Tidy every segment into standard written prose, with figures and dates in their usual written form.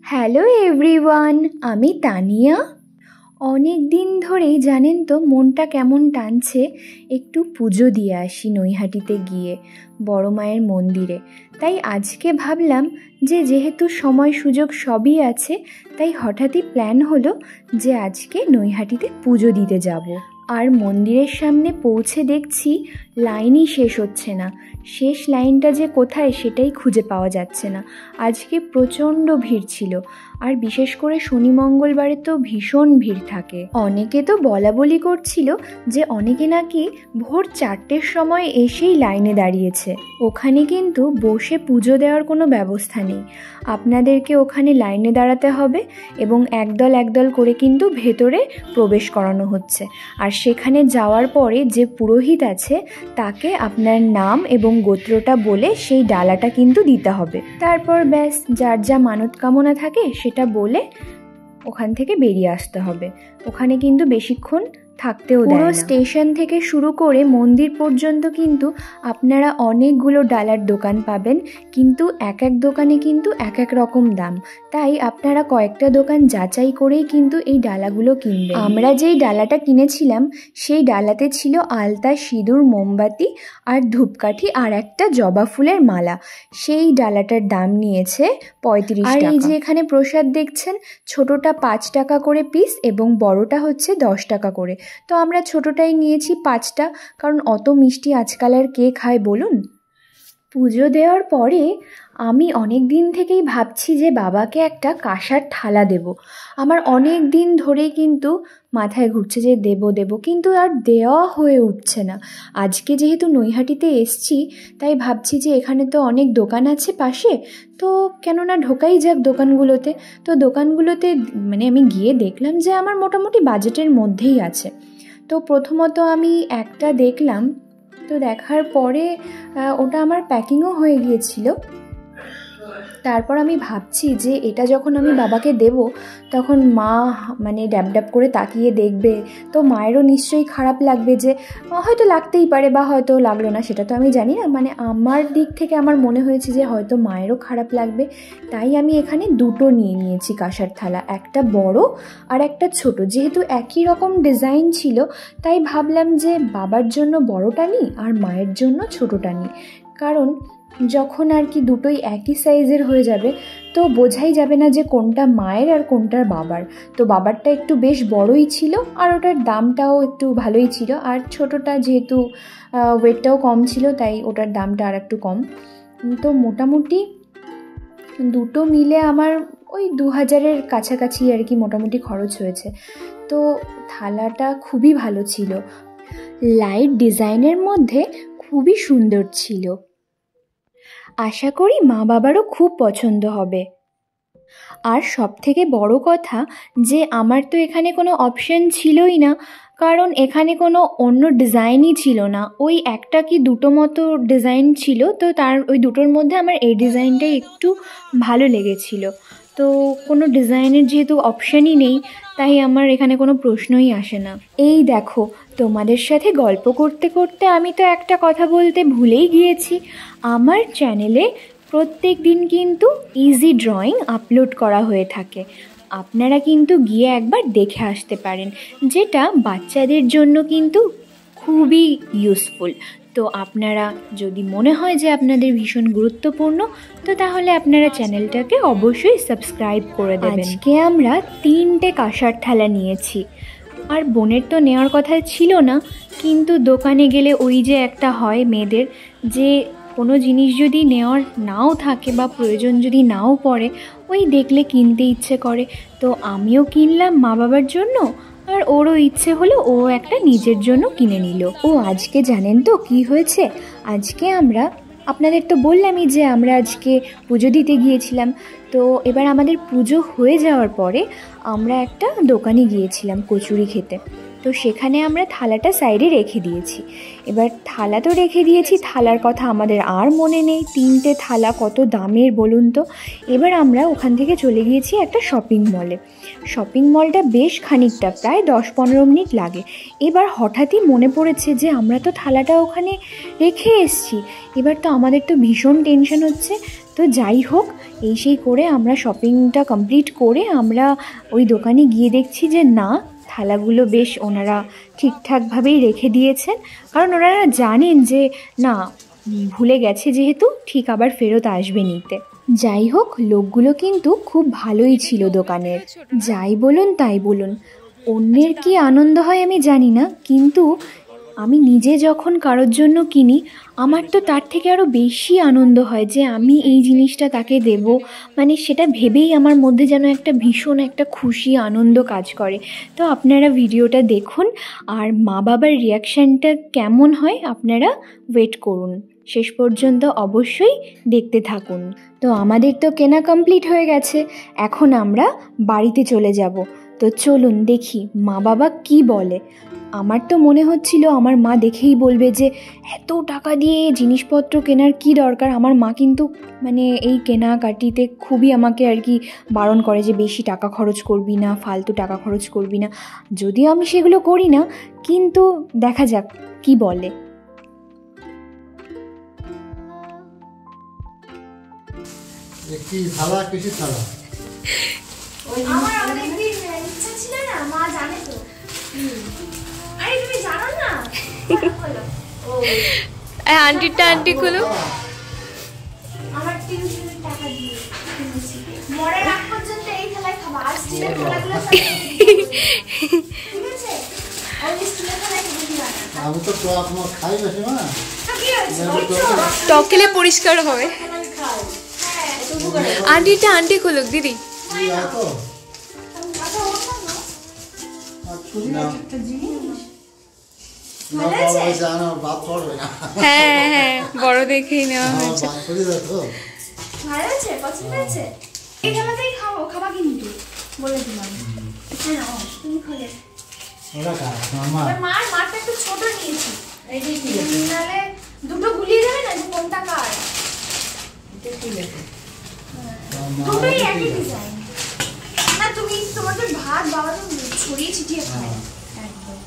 Hello everyone, আমি তানিয়া। অনেক দিন ধরেই জানেন তো মনটা কেমন টানছে একটু পুজো দিয়ে আসি নৈহাটিতে গিয়ে বড় মায়ের মন্দিরে। তাই আজকে ভাবলাম যে যেহেতু সময় সুযোগ সবই আছে, তাই হঠাৎই প্ল্যান হলো যে আজকে নৈহাটিতে পুজো দিতে যাব। আর মন্দিরের সামনে পৌঁছে দেখছি লাইনই শেষ হচ্ছে না। শেষ লাইনটা যে কোথায় সেটাই খুঁজে পাওয়া যাচ্ছে না। আজকে প্রচণ্ড ভিড় ছিল, আর বিশেষ করে শনি মঙ্গলবারে তো ভীষণ ভিড় থাকে। অনেকে তো বলা বলি করছিল যে অনেকে নাকি ভোর 4টের সময় এসেই লাইনে দাঁড়িয়েছে। ওখানে কিন্তু বসে পুজো দেওয়ার কোনো ব্যবস্থা নেই, আপনাদেরকে ওখানে লাইনে দাঁড়াতে হবে এবং একদল একদল করে কিন্তু ভেতরে প্রবেশ করানো হচ্ছে। আর সেখানে যাওয়ার পরে যে পুরোহিত আছে তাকে আপনার নাম এবং গোত্রটা বলে সেই ডালাটা কিন্তু দিতে হবে। তারপর ব্যাস যার যা মানত কামনা থাকে সেটা বলে ওখান থেকে বেরিয়ে আসতে হবে। ওখানে কিন্তু বেশিক্ষণ থাকতেও দেয় না। পুরো স্টেশন থেকে শুরু করে মন্দির পর্যন্ত কিন্তু আপনারা অনেকগুলো ডালার দোকান পাবেন, কিন্তু এক এক দোকানে কিন্তু এক এক রকম দাম। তাই আপনারা কয়েকটা দোকান যাচাই করেই কিন্তু এই ডালাগুলো কিনবেন। আমরা যেই ডালাটা কিনেছিলাম সেই ডালাতে ছিল আলতা, সিঁদুর, মোমবাতি আর ধূপকাঠি আর একটা জবা ফুলের মালা। সেই ডালাটার দাম নিয়েছে 35 টাকা। আর এই যে এখানে প্রসাদ দেখছেন, ছোটটা 5 টাকা করে পিস এবং বড়টা হচ্ছে 10 টাকা করে। তো আমরা ছোটটাই নিয়েছি 5টা, কারণ অত মিষ্টি আজকাল আর কে খায় বলুন। পুজো দেওয়ার পরে আমি অনেক দিন থেকেই ভাবছি যে বাবাকে একটা কাঁসার থালা দেব। আমার অনেক দিন ধরেই কিন্তু মাথায় ঘুরছে যে দেব, কিন্তু আর দেওয়া হয়ে উঠছে না। আজকে যেহেতু নৈহাটিতে এসছি, তাই ভাবছি যে এখানে তো অনেক দোকান আছে পাশে, তো কেননা ঢোকাই যাক দোকানগুলোতে। তো দোকানগুলোতে আমি গিয়ে দেখলাম যে আমার মোটামুটি বাজেটের মধ্যেই আছে। তো প্রথমত আমি একটা দেখলাম, তো দেখার পরে ওটা আমার প্যাকিংও হয়ে গিয়েছিল। তারপর আমি ভাবছি যে এটা যখন আমি বাবাকে দেব তখন মা ড্যাব ড্যাব করে তাকিয়ে দেখবে, তো মায়েরও নিশ্চয়ই খারাপ লাগবে, যে হয়তো লাগতেই পারে বা হয়তো লাগলো না, সেটা তো আমি জানি না। আমার দিক থেকে আমার মনে হয়েছে যে হয়তো মায়েরও খারাপ লাগবে। তাই আমি এখানে দুটো নিয়ে নিয়েছি কাঁসার থালা, একটা বড় আর একটা ছোট। যেহেতু একই রকম ডিজাইন ছিল তাই ভাবলাম যে বাবার জন্য বড়টা নিই আর মায়ের জন্য ছোটটা নিই, কারণ যখন আর কি দুটোই একই সাইজের হয়ে যাবে তো বোঝাই যাবে না যে কোনটা মায়ের আর কোনটার বাবার। তো বাবারটা একটু বেশ বড়ই ছিল আর ওটার দামটাও একটু ভালোই ছিল, আর ছোটটা যেহেতু ওয়েটটাও কম ছিল তাই ওটার দামটা আর একটু কম। তো মোটামুটি দুটো মিলে আমার ওই 2000-এর কাছাকাছি আর কি মোটামুটি খরচ হয়েছে। তো থালাটা খুবই ভালো ছিল, লাইট ডিজাইনের মধ্যে খুবই সুন্দর ছিল। আশা করি মা বাবারও খুব পছন্দ হবে। আর সবথেকে বড় কথা যে আমার তো এখানে কোনো অপশন ছিলই না, কারণ এখানে কোনো অন্য ডিজাইনই ছিল না। ওই একটা কি দুটো মতো ডিজাইন ছিল, তো তার ওই দুটোর মধ্যে আমার এই ডিজাইনটাই একটু ভালো লেগেছিল। তো কোনো ডিজাইনের যেহেতু অপশানই নেই, তাই আমার এখানে কোনো প্রশ্নই আসে না। এই দেখো, তোমাদের সাথে গল্প করতে করতে আমি তো একটা কথা বলতে ভুলেই গিয়েছি। আমার চ্যানেলে প্রত্যেক দিন কিন্তু ইজি ড্রয়িং আপলোড করা হয়ে থাকে, আপনারা কিন্তু গিয়ে একবার দেখে আসতে পারেন, যেটা বাচ্চাদের জন্য কিন্তু খুবই ইউজফুল। তো আপনারা যদি মনে হয় যে আপনাদের ভীষণ গুরুত্বপূর্ণ, তো তাহলে আপনারা চ্যানেলটাকে অবশ্যই সাবস্ক্রাইব করে দেবেন। আজকে আমরা 3টে কাঁসার থালা নিয়েছি, আর বোনের তো নেওয়ার কথা ছিল না, কিন্তু দোকানে গেলে ওই যে একটা হয় মেয়েদের, যে কোনো জিনিস যদি নেওয়ার নাও থাকে বা প্রয়োজন যদি নাও পড়ে, ওই দেখলে কিনতে ইচ্ছে করে। তো আমিও কিনলাম মা বাবার জন্য, আর ওরও ইচ্ছে হলো ও একটা নিজের জন্য কিনে নিল। ও আজকে জানেন তো কি হয়েছে, আজকে আমরা আপনাদের তো বললামই যে আমরা আজকে পুজো দিতে গিয়েছিলাম। তো এবার আমাদের পুজো হয়ে যাওয়ার পরে আমরা একটা দোকানে গিয়েছিলাম কচুরি খেতে। তো সেখানে আমরা থালাটা সাইডে রেখে দিয়েছি। এবার থালা তো রেখে দিয়েছি, থালার কথা আমাদের আর মনে নেই। 3টে থালা কত দামের বলুন তো। এবার আমরা ওখান থেকে চলে গিয়েছি একটা শপিং মলে। শপিং মলটা বেশ খানিকটা, প্রায় 10-15 মিনিট লাগে। এবার হঠাৎই মনে পড়েছে যে আমরা তো থালাটা ওখানে রেখে এসেছি। এবার তো আমাদের তো ভীষণ টেনশন হচ্ছে। তো যাই হোক, এই সেই করে আমরা শপিংটা কমপ্লিট করে আমরা ওই দোকানে গিয়ে দেখছি যে না, থালাগুলো বেশ ওনারা ঠিকঠাকভাবেই রেখে দিয়েছেন, কারণ ওনারা জানেন যে না, ভুলে গেছে যেহেতু ঠিক আবার ফেরত আসবে নিতে। যাই হোক, লোকগুলো কিন্তু খুব ভালোই ছিল দোকানের। যাই বলুন তাই বলুন, অন্যের কি আনন্দ হয় আমি জানি না, কিন্তু আমি নিজে যখন কারোর জন্য কিনি আমার তো তার থেকে আরও বেশি আনন্দ হয় যে আমি এই জিনিসটা তাকে দেব, মানে সেটা ভেবেই আমার মধ্যে যেন একটা ভীষণ একটা খুশি আনন্দ কাজ করে। তো আপনারা ভিডিওটা দেখুন, আর মা বাবার রিয়াকশানটা কেমন হয় আপনারা ওয়েট করুন, শেষ পর্যন্ত অবশ্যই দেখতে থাকুন। তো আমাদের তো কেনা কমপ্লিট হয়ে গেছে, এখন আমরা বাড়িতে চলে যাব। তো চলুন দেখি মা বাবা কি বলে। আমার তো মনে হচ্ছিল আমার মা দেখেই বলবে যে এত টাকা দিয়ে জিনিসপত্র কেনার কি দরকার। আমার মা কিন্তু মানে এই কেনাকাটিতে খুবই আমাকে আর কি বারণ করে যে বেশি টাকা খরচ করবি না, ফালতু টাকা খরচ করবি না। যদিও আমি সেগুলো করি না, কিন্তু দেখা যাক কি বলে। কি থালা, কিছু থালা আমার অনেকদিন ইচ্ছা ছিল না, মা জানে তো। আরে তুমি জানো না? ও আন্টিটা আন্টি গুলো আমার টিউশনের টাকা দিয়ে কিনেছি। মরার আগ পর্যন্ত এই থালায় খাবো, আর স্টিলের থালাগুলো সব ঠিক আছে? আর স্টিলের থালায় খেতে দিবা না। আমি তো টক মক খাই বেশি না। তো কি হয়েছে? টক খেলে পরিষ্কার হবে। খাও। হ্যাঁ, তবু করে। আন্টিটা আন্টি গুলো দিদি কি আতো আচ্ছা, ওটা না। না একটা জিনিস। না বাবা জানা বাত পড়বে না। হ্যাঁ হ্যাঁ, বড় দেখেই নেওয়া হয়েছে। বাত পড়ে দেখো। ভালো আছে? পছন্দ হয়েছে? এই থালাতেই খাবো, খাবা কিন্তু বলে দিলাম। হ্যাঁ, তুমি খাবে। ওরা খা মামা। আমার মারটা একটু ছোট নিয়েছি। এইটাই ঠিক আছে। নালে দুটো গুলিয়ে যাবে না যে কোনটা কার। এটা ঠিক আছে। দুটোই একই ডিজাইন। না তুমি তোমাদের ভাত বাবা তো ছড়িয়ে ছিটিয়ে খায়। একদম।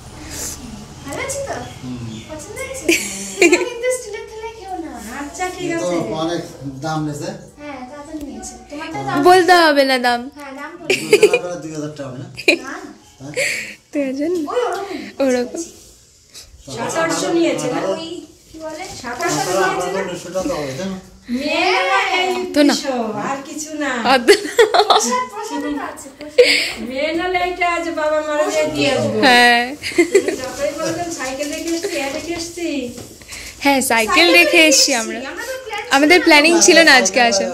ভালো আছে তো? পছন্দ হয়েছে? কিন্তু স্টিলের থালায় খেও না। আচ্ছা ঠিক আছে। তো অনেক দাম নেছে। হ্যাঁ, তাড়াতাড়ি নিয়েছে। তোমারটা দাম বলতে হবে না দাম। হ্যাঁ, দাম বলো। 2000 টাকা হবে না? না না। তুই জান ওই ওরকম। ওরকম 700 নিয়েছে না? ওই কি বলে? 700 নিয়েছে না? 1900 টাকা হবে তাই না? তো না। আর কিছু না। প্রসাদ প্রসাদও তো আছে। প্রসাদ। মেয়ে নালে এটা আজ বাবা মারা দিয়ে আসবো। হ্যাঁ যতই বলতেন সাইকেল দেখে এসছি, দেখে এসছি। হ্যাঁ, সাইকেল দেখে এসছি আমরা। আমরা তো প্ল্যান আমাদের প্ল্যানিং ছিল না আজকে আসা।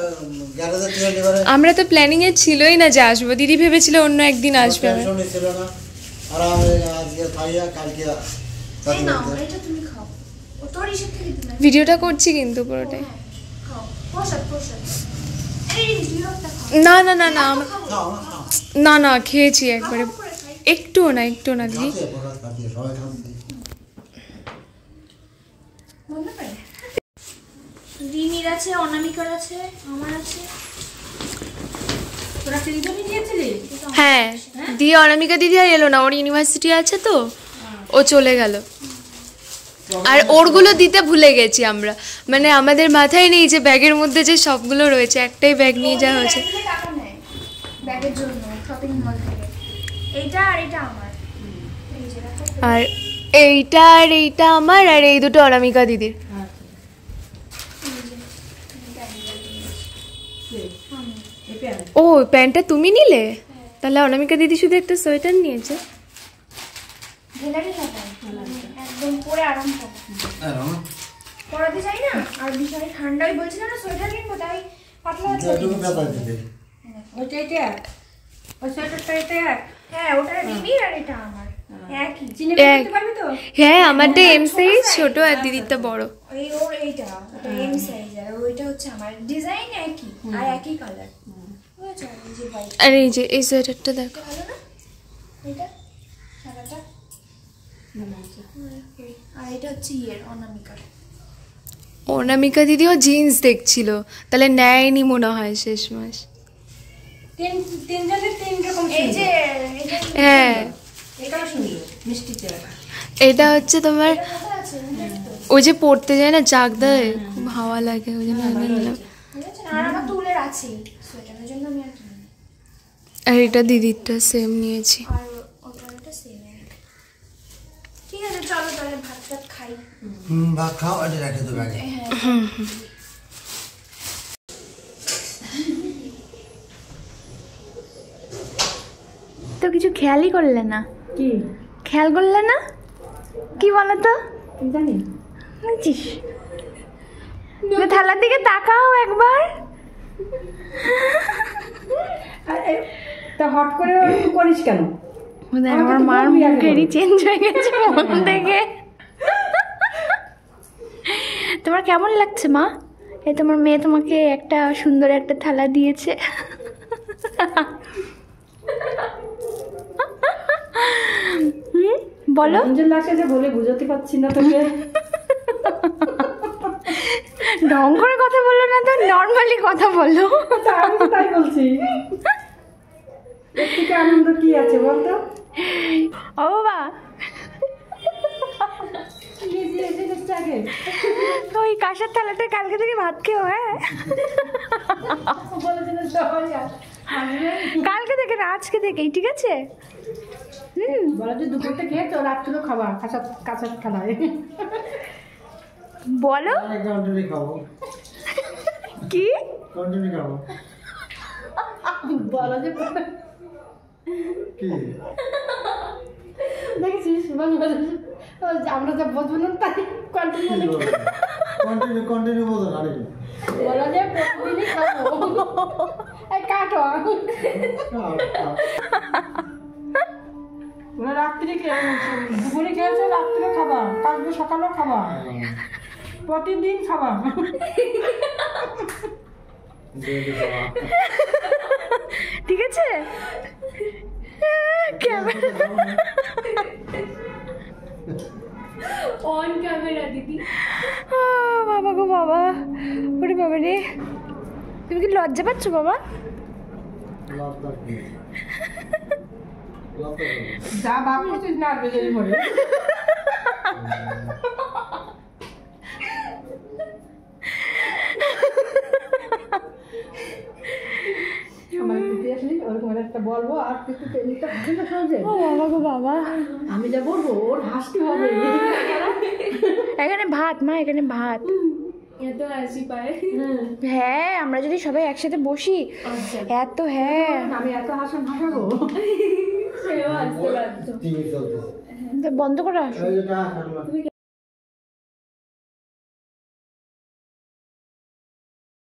গ্যারেজে টিয়া লিভারে আমরা তো প্ল্যানিং এ ছিলই না যে আসবো। দিদি ভেবেছিল অন্য একদিন আসবে। টেনশন ছিল না। আর আমি আজকে খাইয়া কালকে এই নাও, এটা তুমি খাও। ও তোর ইসে থেকে দিলাম। ভিডিওটা করছি কিন্তু পুরোটাই। খাও। প্রসাদ প্রসাদ। এই জিরোটা খাও। না না না না আম- খাও। খাও না খাও। না না, খেয়েছি একবারে। করে খাই। একটুও না দিদি। খাতে বড় খাতে সবাই খাতে। মনে পারে। রিমির আছে, অনামিকার আছে, আমার আছে। তোরা তিনজনই নিয়েছিলি? হ্যাঁ, দিয়ে অনামিকা দিদি আর এলো না, ওর ইউনিভার্সিটি আছে তো ও চলে গেল। আর ওরগুলো দিতে ভুলে গেছি আমরা, মানে আমাদের মাথায় নেই যে ব্যাগের মধ্যে যে সবগুলো রয়েছে, একটাই ব্যাগ নিয়ে যাওয়া হয়েছে। ব্যাগে টাকা নেয় ব্যাগের জন্য শপিং মল থেকে। এইটা আর এটা আমার। এই যে রাখো। আর এইটা আমার, আর এই দুটো অনামিকা দিদির। ও প্যান্টটা তুমি নিলে? তাহলে অনামিকা দিদি শুধু একটা সোয়েটার নিয়েছে। ভেলারি লাগাই একদম পরে আরাম পাবো। হ্যাঁ না। পরাতে চাই না, আর ভীষণ ঠান্ডা। ওই বলছিলাম না সোয়েটার কিনবো, তাই পাতলা পাতলা যেটুকু কিনেছি। ব্যাপার দিতে। ওইটা এটা? ওই সোয়েটারটা এটা এক? হ্যাঁ, ওটা রিমির আর এটা আমার একই। চিনে এক। করতে পারবি তো? হ্যাঁ, আমারটা এম সাইজ ছোট আর দিদিরটা বড়। ওই ওর এইটা ওটা এম সাইজ, আর ওইটা হচ্ছে আমার। ডিজাইন একই আর একই কালার। বুঝেছো? এই যে হোয়াইট আর এই যে এই সোয়েটারটা দেখো। ভালো না? এটা সাদাটা। আর এটা হচ্ছে ইয়ের অনামিকার। অনামিকা দিদিও জিন্স দেখছিল, তাহলে নেয়নি মনে হয় শেষ মাস। তিনজনের তিন রকম এই যে সুন্দর। এটা হ্যাঁ, এটাও সুন্দর, মিষ্টি চেহারা। এটা হচ্ছে তোমার কোথায় আছে? ওই যে পড়তে যায় না চাক দেয়, খুব হাওয়া লাগে ওই জন্য এনে নিলাম। বুঝেছেন? আর আমার তো উলের আছেই সোয়েটারের জন্য আমি আর কিনি। আর এটা দিদিরটা সেম নিয়েছি। আর ওটা সেম। ঠিক আছে চলো তাহলে ভাত টাত খাই। ভাত খাও, এটা রেখে দেবো আগে। তো কিছু খেয়ালই করলে না। কি খেয়াল করলে না? কি বলো তো? জানি বুঝছিস? থালার দিকে তাকাও একবার। তা হট করে একটু করিস কেন? আমার মার মুখেরই চেঞ্জ হয়ে গেছে মন থেকে। তোমার কেমন লাগছে মা? এই তোমার মেয়ে তোমাকে একটা সুন্দর একটা থালা দিয়েছে। বলো। রঞ্জন লাগছে যে বলে বুঝাতে পারছি না তোকে। ঢং করে কথা বলো না তো, নর্মালি কথা বলো। আমি তো তাই বলছি। এর থেকে আনন্দ কি আছে বলতো? ও বাবা, ওই কাঁসার থালাটা কালকে থেকে ভাত খেও। হ্যাঁ, কালকে থেকে না, আজকে থেকেই, ঠিক আছে? বলা যে দুপুরটা খেয়েছো, রাত্রেও খাবার কাঁচার থালায়। বলো কন্টিনিউ খাবো, কি কন্টিনিউ খাবো। বলা যে কি দেখেছিস আমরা যা বলবো না তাই কন্টিনিউ কন্টিনিউ কন্টিনিউ বলতো না নাকি? বলা যে প্রতিদিনই খাবো। এই কাটো ওরা রাত্রি দুপুরে খেয়েছে, রাত্রে খাবার, কালকে সকালেও খাবার, প্রতিদিন খাবার। ঠিক আছে? অন ক্যামেরা দিদি। বাবা গো বাবা, ওরে বাবা রে, তুমি কি লজ্জা পাচ্ছ বাবা? যা বাপ করছিস না বেজে মরে। আমার দিতে আসলি ওরকম একটা বলবো আর কিছু টেলিটা বুঝে না সহজে। ও বাবা গো বাবা, আমি যা বলবো ওর হাসতে হবে। এখানে ভাত মা, এখানে ভাত। এত হাসি পায়। হ্যাঁ, আমরা যদি সবাই একসাথে বসি এত, হ্যাঁ আমি এত হাসন হাসাবো। সেও আসতে পারতো। টিভি চলছে। বন্ধ করে আসো। এই যে